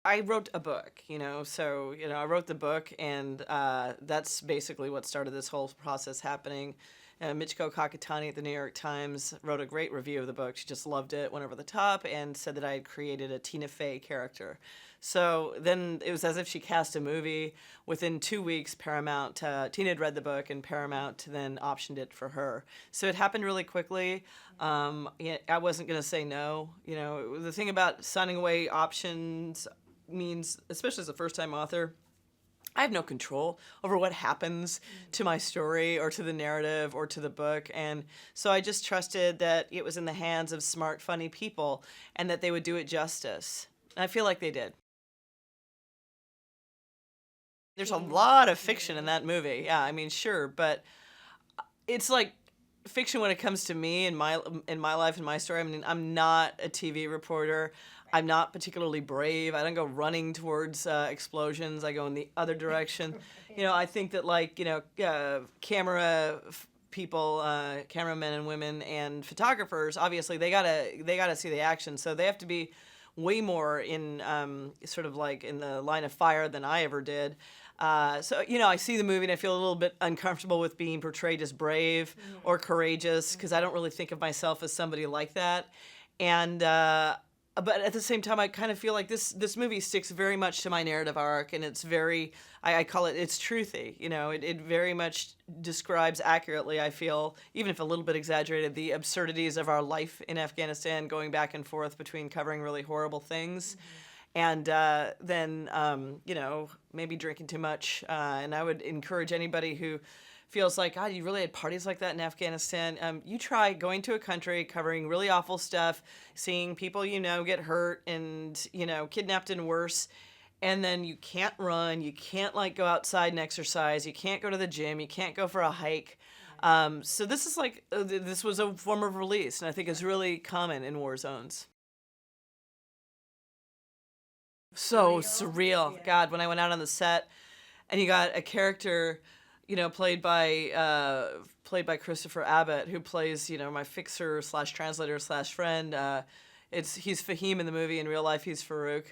I wrote a book, so, I wrote the book, and that's basically what started this whole process happening. Michiko Kakutani at the New York Times wrote a great review of the book. She just loved it, went over the top, and said that I had created a Tina Fey character. So then it was as if she cast a movie. Within 2 weeks, Tina had read the book, and Paramount then optioned it for her. So it happened really quickly. Yeah, I wasn't going to say no. The thing about signing away options means, especially as a first-time author, I have no control over what happens to my story or to the narrative or to the book. And so I just trusted that it was in the hands of smart, funny people and that they would do it justice. And I feel like they did. There's a lot of fiction in that movie. Yeah, I mean, sure, but it's like fiction when it comes to me and my life and my story. I mean, I'm not a TV reporter. I'm not particularly brave. I don't go running towards explosions. I go in the other direction. I think that people, cameramen and women and photographers, obviously they gotta see the action. So they have to be way more in sort of like in the line of fire than I ever did. So I see the movie and I feel a little bit uncomfortable with being portrayed as brave or courageous because I don't really think of myself as somebody like that. And but at the same time, I kind of feel like this movie sticks very much to my narrative arc, and it's very, I call it's truthy. It very much describes accurately, I feel, even if a little bit exaggerated, the absurdities of our life in Afghanistan, going back and forth between covering really horrible things. And then, maybe drinking too much. And I would encourage anybody who feels like, God, you really had parties like that in Afghanistan. You try going to a country covering really awful stuff, seeing people get hurt and, kidnapped and worse. And then you can't run, you can't go outside and exercise, you can't go to the gym, you can't go for a hike. So this is this was a form of release, and I think it's really common in war zones. So surreal. God, when I went out on the set and you got a character, played by Christopher Abbott, who plays, my fixer slash translator slash friend. He's Fahim in the movie. In real life, he's Farouk.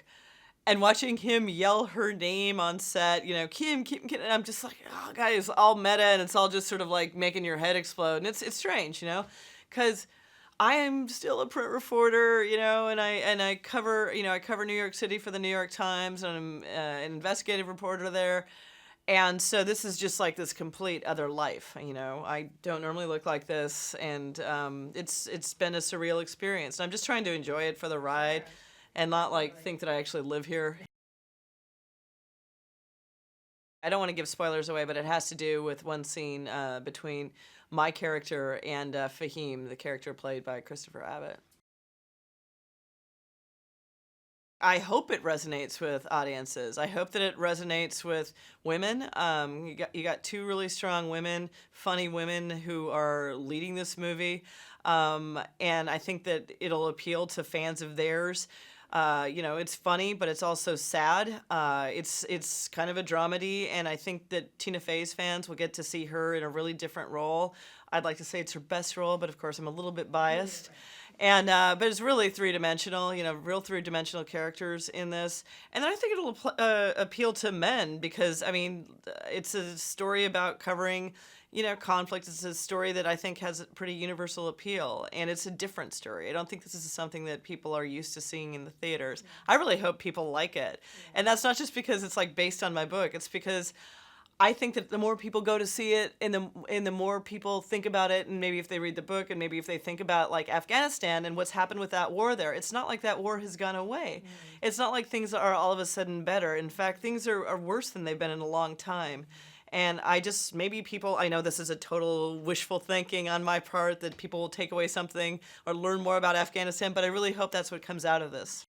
And watching him yell her name on set, Kim, and I'm just like, oh, guys, all meta, and it's all just sort of like making your head explode. And it's strange, because I am still a print reporter, and I cover New York City for the New York Times, and I'm an investigative reporter there. And so this is just like this complete other life. I don't normally look like this, and it's been a surreal experience. And I'm just trying to enjoy it for the ride, and not think that I actually live here. I don't want to give spoilers away, but it has to do with one scene between my character and Fahim, the character played by Christopher Abbott. I hope it resonates with audiences. I hope that it resonates with women. You got two really strong women, funny women who are leading this movie, and I think that it'll appeal to fans of theirs. It's funny, but it's also sad. It's kind of a dramedy, and I think that Tina Fey's fans will get to see her in a really different role. I'd like to say it's her best role, but of course I'm a little bit biased. And but it's really three-dimensional, real three-dimensional characters in this. And then I think it'll appeal to men because, I mean, it's a story about covering, conflict. It's a story that I think has a pretty universal appeal, and it's a different story. I don't think this is something that people are used to seeing in the theaters. I really hope people like it. And that's not just because it's based on my book. It's because I think that the more people go to see it, and the more people think about it, and maybe if they read the book, and maybe if they think about Afghanistan and what's happened with that war there, it's not like that war has gone away. It's not like things are all of a sudden better. In fact, things are worse than they've been in a long time. And I know this is a total wishful thinking on my part that people will take away something or learn more about Afghanistan, but I really hope that's what comes out of this.